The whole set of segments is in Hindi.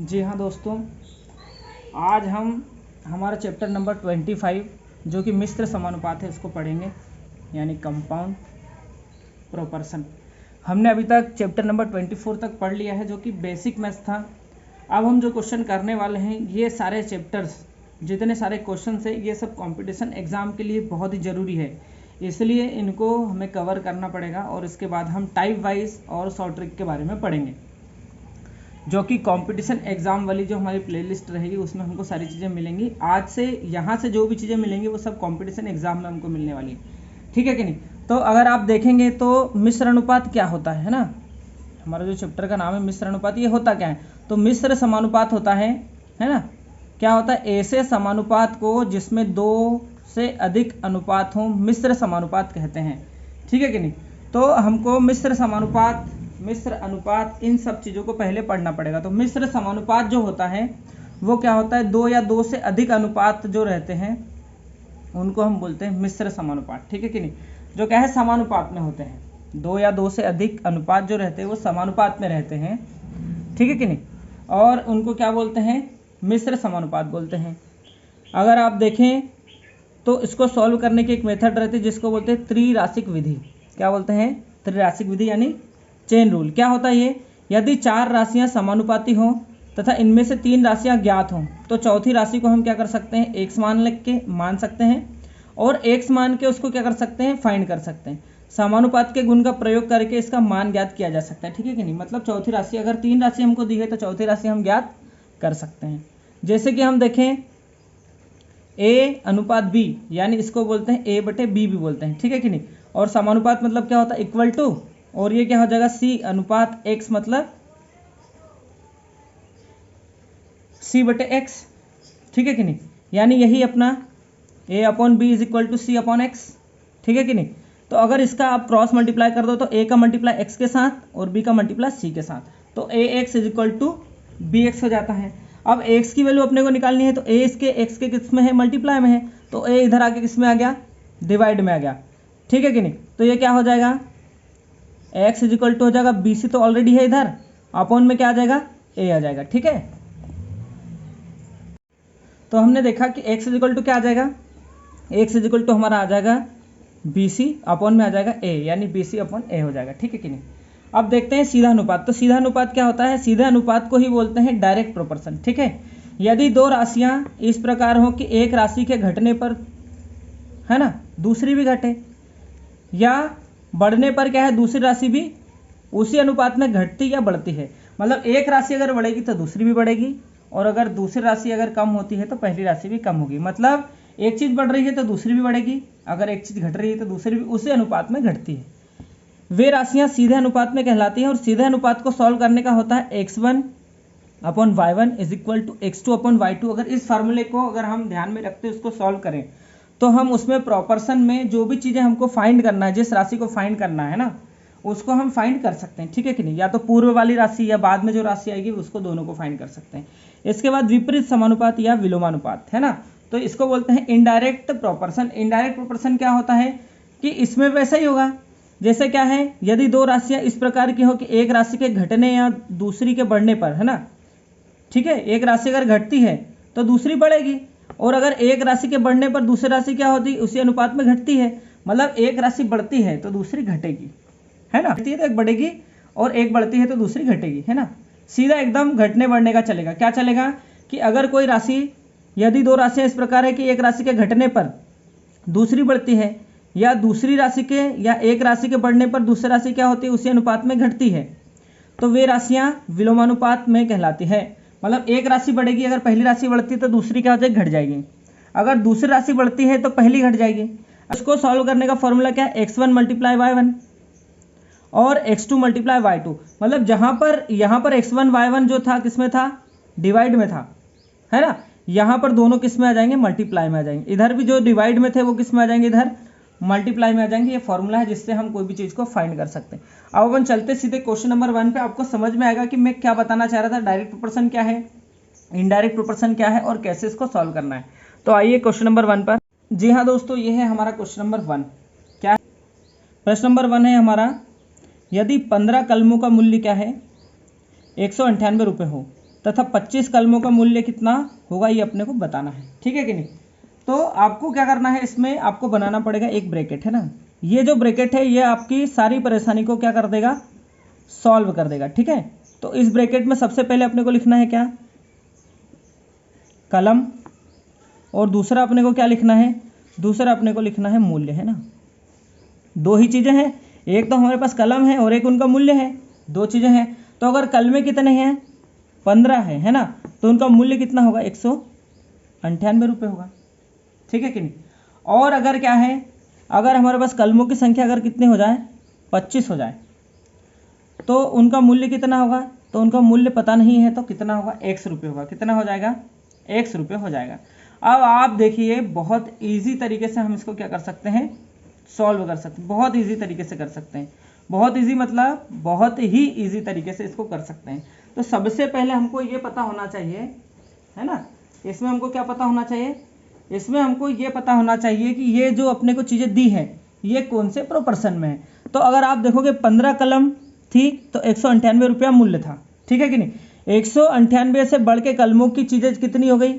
जी हाँ दोस्तों, आज हम हमारा चैप्टर नंबर 25 जो कि मिश्र समानुपात है उसको पढ़ेंगे, यानी कंपाउंड प्रोपोर्शन। हमने अभी तक चैप्टर नंबर 24 तक पढ़ लिया है जो कि बेसिक मैथ्स था। अब हम जो क्वेश्चन करने वाले हैं, ये सारे चैप्टर्स जितने सारे क्वेश्चन है ये सब कंपटीशन एग्ज़ाम के लिए बहुत ही ज़रूरी है, इसलिए इनको हमें कवर करना पड़ेगा। और इसके बाद हम टाइप वाइज और शॉर्ट ट्रिक के बारे में पढ़ेंगे, जो कि कंपटीशन एग्ज़ाम वाली जो हमारी प्लेलिस्ट रहेगी उसमें हमको सारी चीज़ें मिलेंगी। आज से यहाँ से जो भी चीज़ें मिलेंगी वो सब कंपटीशन एग्ज़ाम में हमको मिलने वाली है, ठीक है कि नहीं। तो अगर आप देखेंगे तो मिश्र अनुपात क्या होता है ना, हमारा जो चैप्टर का नाम है मिश्र अनुपात, ये होता क्या है। तो मिश्र समानुपात होता है ना, क्या होता है, ऐसे समानुपात को जिसमें दो से अधिक अनुपात हों मिश्र समानुपात कहते हैं, ठीक है कि नहीं। तो हमको मिश्र समानुपात, मिश्र अनुपात, इन सब चीज़ों को पहले पढ़ना पड़ेगा। तो मिश्र समानुपात जो होता है वो क्या होता है, दो या दो से अधिक अनुपात जो रहते हैं उनको हम बोलते हैं मिश्र समानुपात, ठीक है कि नहीं। जो क्या है, समानुपात में होते हैं, दो या दो से अधिक अनुपात जो रहते हैं वो समानुपात में रहते हैं, ठीक है कि नहीं, और उनको क्या बोलते हैं, मिश्र समानुपात बोलते हैं। अगर आप देखें तो इसको सॉल्व करने की एक मेथड रहती है जिसको बोलते हैं त्रिराशिक विधि। क्या बोलते हैं, त्रिराशिक विधि यानी चेन रूल। क्या होता है ये, यदि चार राशियां समानुपाती हों तथा इनमें से तीन राशियां ज्ञात हों तो चौथी राशि को हम क्या कर सकते हैं, एक्स मान सकते हैं, और एक्स मान के उसको क्या कर सकते हैं, फाइंड कर सकते हैं। समानुपात के गुण का प्रयोग करके इसका मान ज्ञात किया जा सकता है, ठीक है कि नहीं। मतलब चौथी राशि, अगर तीन राशि हमको दी है तो चौथी राशि हम ज्ञात कर सकते हैं। जैसे कि हम देखें ए अनुपात बी, यानी इसको बोलते हैं ए बटे बी भी बोलते हैं, ठीक है कि नहीं। और समानुपात मतलब क्या होता है, इक्वल टू, और ये क्या हो जाएगा सी अनुपात एक्स, मतलब सी बटे एक्स, ठीक है कि नहीं। यानी यही अपना A upon B is equal to C upon X, ठीक है कि नहीं। तो अगर इसका आप क्रॉस मल्टीप्लाई कर दो तो ए का मल्टीप्लाई एक्स के साथ और बी का मल्टीप्लाई सी के साथ, तो A X is equal to B X हो जाता है। अब एक्स की वैल्यू अपने को निकालनी है तो ए इसके एक्स के किस में है, मल्टीप्लाई में है, तो ए इधर आके किस में आ गया, डिवाइड में आ गया, ठीक है कि नहीं। तो ये क्या हो जाएगा, एक्स इज इक्वल टू हो जाएगा, बी सी तो ऑलरेडी है इधर, अपॉन में क्या आ जाएगा, ए आ जाएगा, ठीक है। तो हमने देखा कि एक्स इज इक्वल टू क्या आ जाएगा, एक्स इज इक्वल टू हमारा आ जाएगा बी सी, अपॉन में आ जाएगा ए, यानी बी सी अपॉन ए हो जाएगा, ठीक है कि नहीं। अब देखते हैं सीधा अनुपात। तो सीधा अनुपात क्या होता है, सीधे अनुपात को ही बोलते हैं डायरेक्ट प्रोपोर्शन, ठीक है। यदि दो राशियां इस प्रकार हो कि एक राशि के घटने पर, है ना, दूसरी भी घटे, या बढ़ने पर क्या है, दूसरी राशि भी उसी अनुपात में घटती या बढ़ती है। मतलब एक राशि अगर बढ़ेगी तो दूसरी भी बढ़ेगी, और अगर दूसरी राशि अगर कम होती है तो पहली राशि भी कम होगी। मतलब एक चीज़ बढ़ रही है तो दूसरी भी बढ़ेगी, अगर एक चीज़ घट रही है तो दूसरी भी उसी अनुपात में घटती है। वे राशियां सीधे अनुपात में कहलाती हैं। और सीधे अनुपात को सॉल्व करने का होता है x1 upon y1 is equal to x2 upon y2। अगर इस फार्मूले को अगर हम ध्यान में रखते उसको सॉल्व करें तो हम उसमें प्रोपोर्शन में जो भी चीज़ें हमको फाइंड करना है, जिस राशि को फाइंड करना है ना, उसको हम फाइंड कर सकते हैं, ठीक है कि नहीं। या तो पूर्व वाली राशि या बाद में जो राशि आएगी उसको, दोनों को फाइंड कर सकते हैं। इसके बाद विपरीत समानुपात या विलोमानुपात, है ना, तो इसको बोलते हैं इनडायरेक्ट प्रोपोर्शन। इनडायरेक्ट प्रोपोर्शन क्या होता है कि इसमें वैसा ही होगा जैसे क्या है, यदि दो राशियां इस प्रकार की हो कि एक राशि के घटने या दूसरी के बढ़ने पर, है ना, ठीक है, एक राशि अगर घटती है तो दूसरी बढ़ेगी, और अगर एक राशि के बढ़ने पर दूसरी राशि क्या होती है, उसी अनुपात में घटती है। मतलब एक राशि बढ़ती है तो दूसरी घटेगी, है ना, घटती है तो एक बढ़ेगी, और एक बढ़ती है तो दूसरी घटेगी, है ना। सीधा एकदम घटने बढ़ने का चलेगा। क्या चलेगा कि अगर कोई राशि, यदि दो राशियां इस प्रकार है कि एक राशि के घटने पर दूसरी बढ़ती है, या दूसरी राशि के या एक राशि के बढ़ने पर दूसरी राशि क्या होती है, उसी अनुपात में घटती है, तो वे राशियां विलोमानुपात में कहलाती है। मतलब एक राशि बढ़ेगी, अगर पहली राशि बढ़ती है तो दूसरी क्या हो जाएगी, घट जाएगी। अगर दूसरी राशि बढ़ती है तो पहली घट जाएगी। इसको सॉल्व करने का फॉर्मूला क्या है, x1 मल्टीप्लाई y1 और x2 मल्टीप्लाई y2। मतलब जहाँ पर यहाँ पर x1 y1 जो था किस में था, डिवाइड में था, है ना। यहाँ पर दोनों किस में आ जाएंगे, मल्टीप्लाई में आ जाएंगे। इधर भी जो डिवाइड में थे वो किस में आ जाएंगे, इधर मल्टीप्लाई में आ जाएंगे। ये फॉर्मूला है जिससे हम कोई भी चीज़ को फाइंड कर सकते हैं। अब अपन चलते सीधे क्वेश्चन नंबर 1 पे। आपको समझ में आएगा कि मैं क्या बताना चाह रहा था, डायरेक्ट प्रोपोर्शन क्या है, इनडायरेक्ट प्रोपोर्शन क्या है, और कैसे इसको सॉल्व करना है। तो आइए क्वेश्चन नंबर 1 पर। जी हाँ दोस्तों, ये है हमारा क्वेश्चन नंबर 1। क्या है, प्रश्न नंबर 1 है हमारा, यदि 15 कलमों का मूल्य क्या है, 198 रुपये हो तथा 25 कलमों का मूल्य कितना होगा ये अपने को बताना है, ठीक है कि नहीं। तो आपको क्या करना है, इसमें आपको बनाना पड़ेगा एक ब्रैकेट, है ना। ये जो ब्रैकेट है ये आपकी सारी परेशानी को क्या कर देगा, सॉल्व कर देगा, ठीक है। तो इस ब्रैकेट में सबसे पहले अपने को लिखना है क्या, कलम, और दूसरा अपने को क्या लिखना है, दूसरा अपने को लिखना है मूल्य, है ना। दो ही चीज़ें हैं, एक तो हमारे पास कलम है और एक उनका मूल्य है, दो चीज़ें हैं। तो अगर कलमें कितने हैं, 15 है ना, तो उनका मूल्य कितना होगा, 198 रुपये होगा, ठीक है कि नहीं। और अगर क्या है, अगर हमारे पास कलमों की संख्या अगर कितने हो जाए, 25 हो जाए, तो उनका मूल्य कितना होगा, तो उनका मूल्य पता नहीं है, तो कितना होगा, 100 रुपये होगा। कितना हो जाएगा, 100 रुपये हो जाएगा। अब आप देखिए बहुत ईजी तरीके से हम इसको क्या कर सकते हैं, सॉल्व कर सकते हैं, बहुत ईजी तरीके से कर सकते हैं। बहुत ईजी मतलब बहुत ही ईजी तरीके से इसको कर सकते हैं। तो सबसे पहले हमको ये पता होना चाहिए, है ना, इसमें हमको क्या पता होना चाहिए, इसमें हमको ये पता होना चाहिए कि ये जो अपने को चीज़ें दी है ये कौन से प्रोपर्शन में है। तो अगर आप देखोगे 15 कलम थी तो 198 रुपया मूल्य था, ठीक है कि नहीं। 198 से बढ़ के कलमों की चीज़ें कितनी हो गई,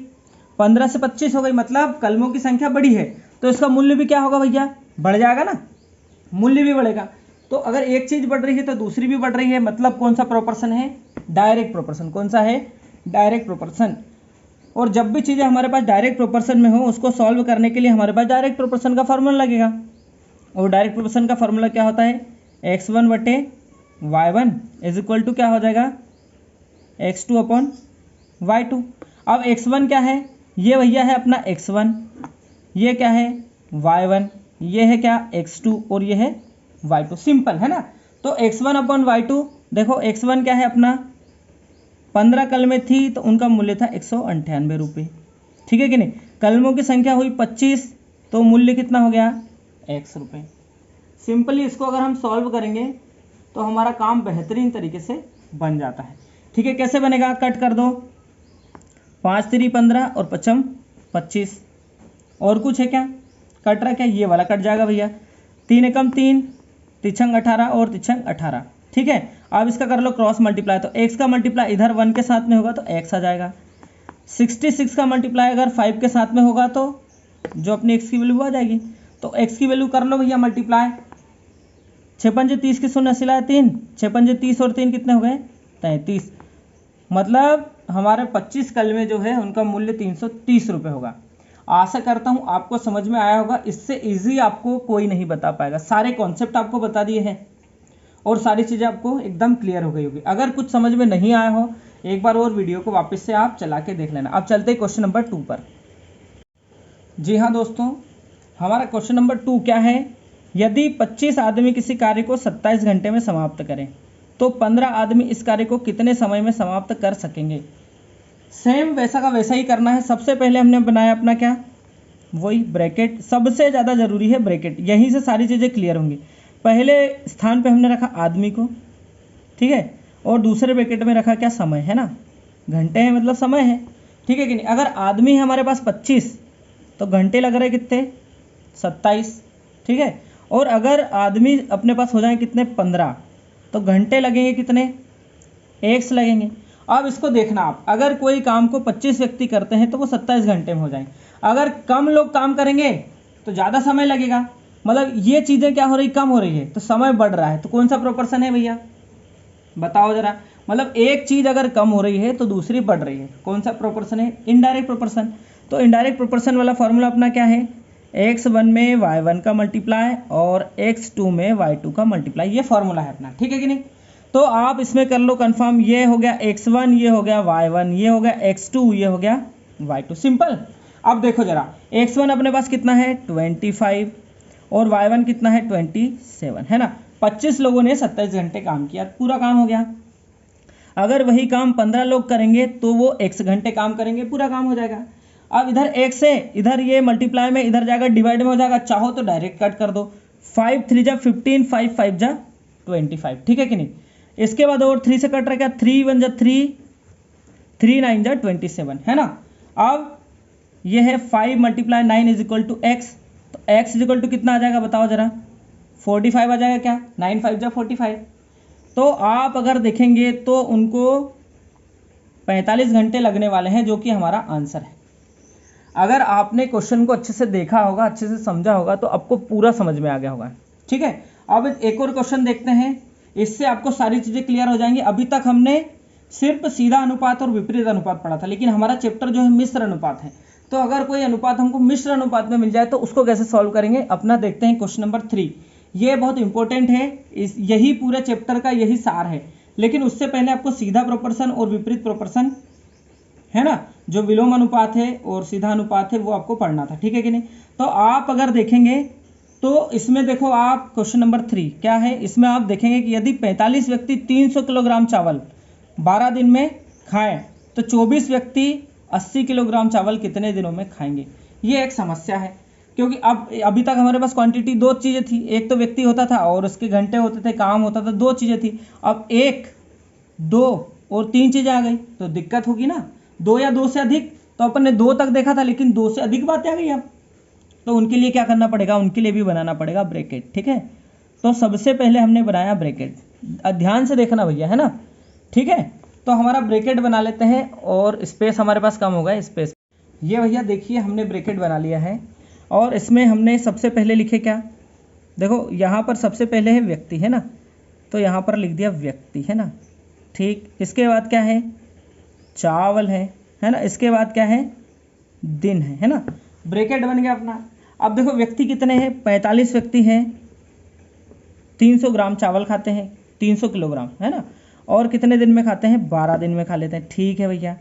15 से 25 हो गई, मतलब कलमों की संख्या बढ़ी है, तो इसका मूल्य भी क्या होगा भैया, बढ़ जाएगा ना, मूल्य भी बढ़ेगा। तो अगर एक चीज़ बढ़ रही है तो दूसरी भी बढ़ रही है, मतलब कौन सा प्रोपोर्शन है, डायरेक्ट प्रोपोर्शन। कौन सा है, डायरेक्ट प्रोपोर्शन। और जब भी चीज़ें हमारे पास डायरेक्ट प्रोपोर्शन में हो उसको सॉल्व करने के लिए हमारे पास डायरेक्ट प्रोपोर्शन का फार्मूला लगेगा। और डायरेक्ट प्रोपोर्शन का फार्मूला क्या होता है, x1 बटे y1 इज इक्वल टू क्या हो जाएगा, x2 अपॉन y2। अब x1 क्या है, ये भैया है अपना x1, ये क्या है y1, ये है क्या x2 और ये है y2, सिंपल है ना। तो x1 अपॉन y2, देखो x1 क्या है अपना 15 कलमें थी तो उनका मूल्य था 198 रुपये, ठीक है कि नहीं। कलमों की संख्या हुई 25 तो मूल्य कितना हो गया, 100 रुपये। सिंपली इसको अगर हम सॉल्व करेंगे तो हमारा काम बेहतरीन तरीके से बन जाता है, ठीक है। कैसे बनेगा, कट कर दो, 5 3 15 और 5 25, और कुछ है क्या, कट रहा क्या, ये वाला कट जाएगा भैया, 3 एकम 3, तिछंग 18 और तिछंग 18, ठीक है। अब इसका कर लो क्रॉस मल्टीप्लाई, तो x का मल्टीप्लाई इधर 1 के साथ में होगा तो x आ जाएगा। 66 का मल्टीप्लाई अगर 5 के साथ में होगा तो जो अपनी x की वैल्यू आ जाएगी। तो x की वैल्यू कर लो भैया मल्टीप्लाई, 6 पंजे 30 की 0 सिलाए 3, 6 पंजे 30 और 3 कितने हो गए, 33। मतलब हमारे 25 कलमे जो है उनका मूल्य 330 रुपये होगा। आशा करता हूँ आपको समझ में आया होगा, इससे इजी आपको कोई नहीं बता पाएगा। सारे कॉन्सेप्ट आपको बता दिए हैं और सारी चीज़ें आपको एकदम क्लियर हो गई होगी। अगर कुछ समझ में नहीं आया हो एक बार और वीडियो को वापस से आप चला के देख लेना। अब चलते हैं क्वेश्चन नंबर 2 पर। जी हाँ दोस्तों, हमारा क्वेश्चन नंबर 2 क्या है, यदि 25 आदमी किसी कार्य को 27 घंटे में समाप्त करें तो 15 आदमी इस कार्य को कितने समय में समाप्त कर सकेंगे। सेम वैसा का वैसा ही करना है। सबसे पहले हमने बनाया अपना क्या, वही ब्रैकेट, सबसे ज़्यादा ज़रूरी है ब्रैकेट, यहीं से सारी चीज़ें क्लियर होंगी। पहले स्थान पे हमने रखा आदमी को, ठीक है, और दूसरे ब्रैकेट में रखा क्या, समय, है ना, घंटे हैं मतलब समय है, ठीक है कि नहीं। अगर आदमी है हमारे पास 25 तो घंटे लग रहे कितने, 27, ठीक है। और अगर आदमी अपने पास हो जाए कितने, 15, तो घंटे लगेंगे कितने, एक्स लगेंगे। अब इसको देखना आप, अगर कोई काम को 25 व्यक्ति करते हैं तो वो 27 घंटे में हो जाएंगे। अगर कम लोग काम करेंगे तो ज़्यादा समय लगेगा, मतलब ये चीज़ें क्या हो रही, कम हो रही है तो समय बढ़ रहा है। तो कौन सा प्रोपोर्शन है भैया, बताओ ज़रा। मतलब एक चीज़ अगर कम हो रही है तो दूसरी बढ़ रही है, कौन सा प्रोपोर्शन है, इनडायरेक्ट प्रोपोर्शन। तो इनडायरेक्ट प्रोपोर्शन वाला फॉर्मूला अपना क्या है, x1 में y1 का मल्टीप्लाई और x2 में y2 का मल्टीप्लाई, ये फॉर्मूला है अपना, ठीक है कि नहीं। तो आप इसमें कर लो कंफर्म, ये हो गया x1, ये हो गया y1, ये हो गया x2, ये हो गया y2, सिंपल। अब देखो जरा, x1 अपने पास कितना है 25 और y1 कितना है 27, है ना। 25 लोगों ने 27 घंटे काम किया, पूरा काम हो गया। अगर वही काम 15 लोग करेंगे तो वो x घंटे काम करेंगे, पूरा काम हो जाएगा। अब इधर x है, इधर ये मल्टीप्लाई में इधर जाएगा डिवाइड में हो जाएगा, चाहो तो डायरेक्ट कट कर दो, 5 3 जा 15, 5 5 जा 25, ठीक है कि नहीं। इसके बाद और 3 से कट रहा क्या, 3 1 जा 3, 3 9 जा 27, है ना। अब ये है 5 multiply 9 is equal to x, तो x इज इक्वल टू कितना आ जाएगा बताओ जरा, 45 आ जाएगा क्या, 9 5 जा 45। तो आप अगर देखेंगे तो उनको 45 घंटे लगने वाले हैं, जो कि हमारा आंसर है। अगर आपने क्वेश्चन को अच्छे से देखा होगा, अच्छे से समझा होगा, तो आपको पूरा समझ में आ गया होगा। ठीक है, अब एक और क्वेश्चन देखते हैं, इससे आपको सारी चीज़ें क्लियर हो जाएंगी। अभी तक हमने सिर्फ सीधा अनुपात और विपरीत अनुपात पढ़ा था, लेकिन हमारा चैप्टर जो है मिश्र अनुपात है। तो अगर कोई अनुपात हमको मिश्र अनुपात में मिल जाए तो उसको कैसे सॉल्व करेंगे, अपना देखते हैं क्वेश्चन नंबर 3। ये बहुत इंपॉर्टेंट है, यही पूरे चैप्टर का यही सार है। लेकिन उससे पहले आपको सीधा प्रोपोर्शन और विपरीत प्रोपोर्शन है ना, जो विलोम अनुपात है और सीधा अनुपात है, वो आपको पढ़ना था। ठीक है कि नहीं। तो आप अगर देखेंगे तो इसमें देखो, आप क्वेश्चन नंबर 3 क्या है, इसमें आप देखेंगे कि यदि 45 व्यक्ति 300 किलोग्राम चावल 12 दिन में खाएं तो 24 व्यक्ति 80 किलोग्राम चावल कितने दिनों में खाएंगे। ये एक समस्या है, क्योंकि अब अभी तक हमारे पास क्वांटिटी 2 चीज़ें थी, एक तो व्यक्ति होता था और उसके घंटे होते थे, काम होता था, 2 चीज़ें थी। अब 1, 2 और 3 चीज़ें आ गई तो दिक्कत होगी ना। 2 या 2 से अधिक, तो अपन ने 2 तक देखा था, लेकिन 2 से अधिक बातें आ गई अब, तो उनके लिए क्या करना पड़ेगा, उनके लिए भी बनाना पड़ेगा ब्रैकेट। ठीक है, तो सबसे पहले हमने बनाया ब्रैकेट, ध्यान से देखना भैया, है ना। ठीक है, तो हमारा ब्रैकेट बना लेते हैं, और स्पेस हमारे पास कम होगा, स्पेस ये भैया देखिए हमने ब्रैकेट बना लिया है। और इसमें हमने सबसे पहले लिखे क्या, देखो यहाँ पर सबसे पहले है व्यक्ति, है ना, तो यहाँ पर लिख दिया व्यक्ति, है ना। ठीक, इसके बाद क्या है, चावल है ना। इसके बाद क्या है, दिन है ना। ब्रैकेट बन गया अपना। अब देखो व्यक्ति कितने हैं, 45 व्यक्ति हैं, 300 ग्राम चावल खाते हैं, 300 किलोग्राम, है ना। और कितने दिन में खाते हैं, 12 दिन में खा लेते हैं। ठीक है भैया,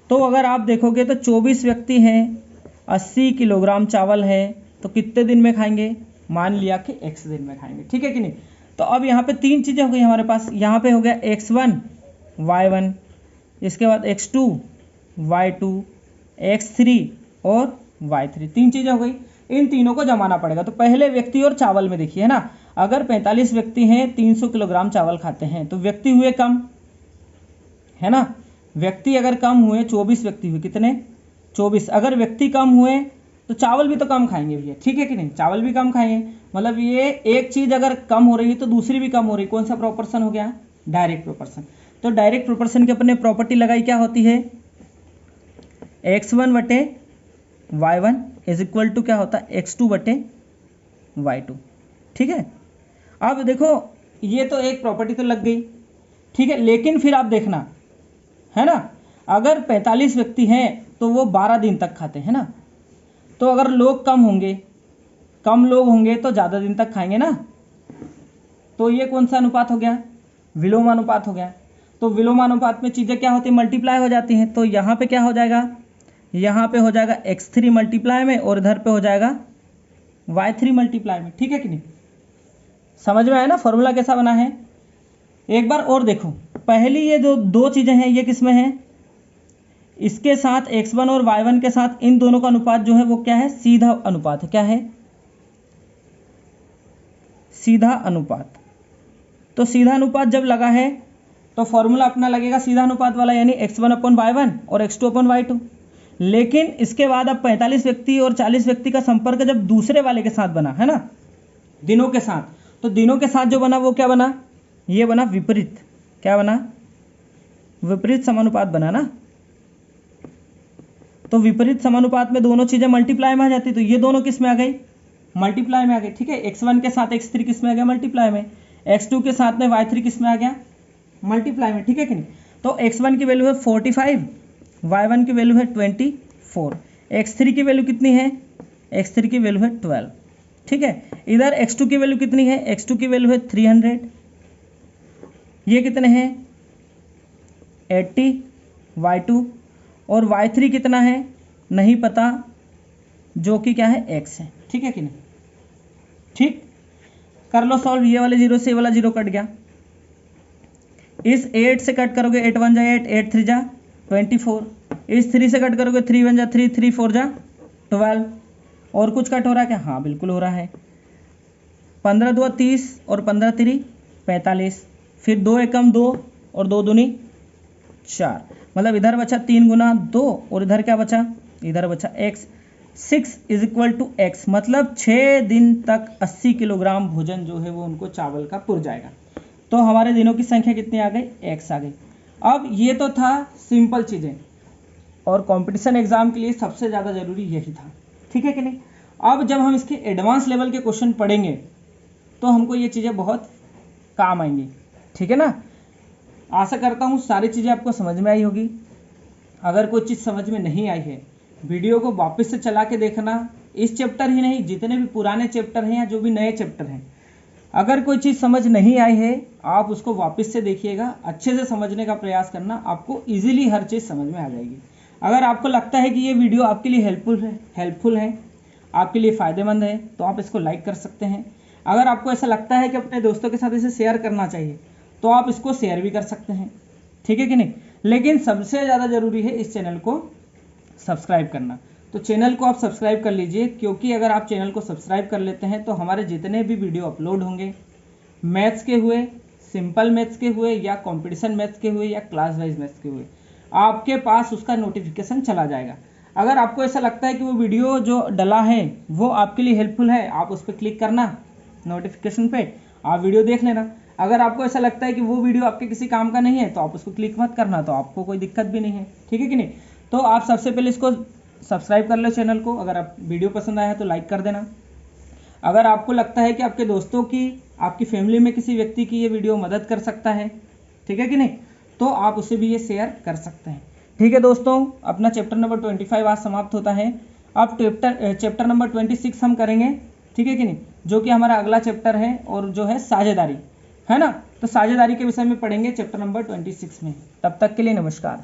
तो अगर आप देखोगे तो 24 व्यक्ति हैं, 80 किलोग्राम चावल है, तो कितने दिन में खाएंगे, मान लिया कि x दिन में खाएंगे। ठीक है कि नहीं। तो अब यहाँ पे 3 चीज़ें हो गई हमारे पास, यहाँ पे हो गया x1 y1, इसके बाद x2 y2, x3 और y3, 3 चीज़ें हो गई। इन तीनों को जमाना पड़ेगा। तो पहले व्यक्ति और चावल में देखिए, है ना, अगर 45 व्यक्ति हैं, 300 किलोग्राम चावल खाते हैं, तो व्यक्ति हुए कम, है ना। व्यक्ति अगर कम हुए, 24 व्यक्ति हुए, कितने, 24। अगर व्यक्ति कम हुए तो चावल भी तो कम खाएंगे भैया। ठीक है कि नहीं, चावल भी कम खाएंगे, मतलब ये एक चीज़ अगर कम हो रही है तो दूसरी भी कम हो रही है। कौन सा प्रोपोर्शन हो गया, डायरेक्ट प्रोपोर्शन। तो डायरेक्ट प्रोपोर्शन की अपने प्रॉपर्टी लगाई, क्या होती है, x1 बटे y1 इज इक्वल टू क्या होता है, x2 बटे y2। ठीक है, अब देखो ये तो एक प्रॉपर्टी तो लग गई। ठीक है, लेकिन फिर आप देखना, है ना, अगर 45 व्यक्ति हैं तो वो 12 दिन तक खाते हैं ना। तो अगर लोग कम होंगे, कम लोग होंगे तो ज़्यादा दिन तक खाएंगे ना। तो ये कौन सा अनुपात हो गया, विलोमानुपात हो गया। तो विलोमानुपात में चीज़ें क्या होती है, मल्टीप्लाई हो जाती हैं। तो यहाँ पे क्या हो जाएगा, यहाँ पे हो जाएगा x3 मल्टीप्लाई में, और इधर पे हो जाएगा y3 मल्टीप्लाई में। ठीक है कि नहीं, समझ में आया ना फॉर्मूला कैसा बना है। एक बार और देखो, पहली ये जो 2 चीज़ें हैं, ये किस में है, इसके साथ x1 और y1 के साथ इन दोनों का अनुपात जो है वो क्या है, सीधा अनुपात है। क्या है, सीधा अनुपात। तो सीधा अनुपात जब लगा है तो फॉर्मूला अपना लगेगा सीधा अनुपात वाला, यानी x1/y1 और x2/y2। लेकिन इसके बाद अब 45 व्यक्ति और 40 व्यक्ति का संपर्क जब दूसरे वाले के साथ बना, है ना, दिनों के साथ, तो दिनों के साथ जो बना वो क्या बना, ये बना विपरीत। क्या बना, विपरीत समानुपात बना ना। तो विपरीत समानुपात में दोनों चीज़ें मल्टीप्लाई में आ जाती, तो ये दोनों किस में आ गई, मल्टीप्लाई में आ गई। ठीक है, x1 के साथ x3 किस में आ गया, मल्टीप्लाई में। x2 के साथ में y3 किस में आ गया, मल्टीप्लाई में। ठीक है कि नहीं। तो x1 की वैल्यू है 45, y1 की वैल्यू है 24, x3 की वैल्यू कितनी है, x3 की वैल्यू है 12। ठीक है, इधर x2 की वैल्यू कितनी है, x2 की वैल्यू है 300, ये कितने हैं 80, y2, और y3 कितना है नहीं पता, जो कि क्या है x है। ठीक है कि नहीं। ठीक, कर लो सॉल्व, ये वाले 0 से ये वाला 0 कट गया, इस 8 से कट करोगे 8 1 जा 8, 8 3 जा 24, इस 3 से कट करोगे 3 1 जा 3, 3 4 जा 12। और कुछ कट हो रहा है क्या, हाँ बिल्कुल हो रहा है। 15 2 30 और 15 3 45, फिर 2 एकम 2 और 2 दूनी 4, मतलब इधर बचा 3 गुना 2 और इधर क्या बचा, इधर बचा x। 6 is equal to x, मतलब 6 दिन तक 80 किलोग्राम भोजन जो है वो उनको चावल का पुर जाएगा। तो हमारे दिनों की संख्या कितनी आ गई, x आ गई। अब ये तो था सिंपल चीज़ें, और कंपटीशन एग्जाम के लिए सबसे ज़्यादा ज़रूरी यही था, ठीक है कि नहीं। अब जब हम इसके एडवांस लेवल के क्वेश्चन पढ़ेंगे तो हमको ये चीज़ें बहुत काम आएंगी, ठीक है ना। आशा करता हूँ सारी चीज़ें आपको समझ में आई होगी। अगर कोई चीज़ समझ में नहीं आई है, वीडियो को वापस से चला के देखना, इस चैप्टर ही नहीं जितने भी पुराने चैप्टर हैं या जो भी नए चैप्टर हैं, अगर कोई चीज़ समझ नहीं आई है आप उसको वापस से देखिएगा, अच्छे से समझने का प्रयास करना, आपको इजीली हर चीज़ समझ में आ जाएगी। अगर आपको लगता है कि ये वीडियो आपके लिए हेल्पफुल है, आपके लिए फ़ायदेमंद है, तो आप इसको लाइक कर सकते हैं। अगर आपको ऐसा लगता है कि अपने दोस्तों के साथ इसे शेयर करना चाहिए तो आप इसको शेयर भी कर सकते हैं, ठीक है कि नहीं। लेकिन सबसे ज़्यादा ज़रूरी है इस चैनल को सब्सक्राइब करना। तो चैनल को आप सब्सक्राइब कर लीजिए, क्योंकि अगर आप चैनल को सब्सक्राइब कर लेते हैं तो हमारे जितने भी वीडियो अपलोड होंगे, मैथ्स के हुए, सिंपल मैथ्स के हुए, या कंपटीशन मैथ्स के हुए, या क्लास वाइज मैथ्स के हुए, आपके पास उसका नोटिफिकेशन चला जाएगा। अगर आपको ऐसा लगता है कि वो वीडियो जो डला है वो आपके लिए हेल्पफुल है, आप उस पर क्लिक करना, नोटिफिकेशन पे आप वीडियो देख लेना। अगर आपको ऐसा लगता है कि वो वीडियो आपके किसी काम का नहीं है तो आप उसको क्लिक मत करना, तो आपको कोई दिक्कत भी नहीं है, ठीक है कि नहीं। तो आप सबसे पहले इसको सब्सक्राइब कर लो चैनल को। अगर आप वीडियो पसंद आया है तो लाइक कर देना। अगर आपको लगता है कि आपके दोस्तों की, आपकी फैमिली में किसी व्यक्ति की ये वीडियो मदद कर सकता है, ठीक है कि नहीं, तो आप उसे भी ये शेयर कर सकते हैं, ठीक है दोस्तों। अपना चैप्टर नंबर 25 आज समाप्त होता है। अब चैप्टर नंबर 26 हम करेंगे, ठीक है कि नहीं, जो कि हमारा अगला चैप्टर है और जो है साझेदारी, है ना। तो साझेदारी के विषय में पढ़ेंगे चैप्टर नंबर 26 में। तब तक के लिए नमस्कार।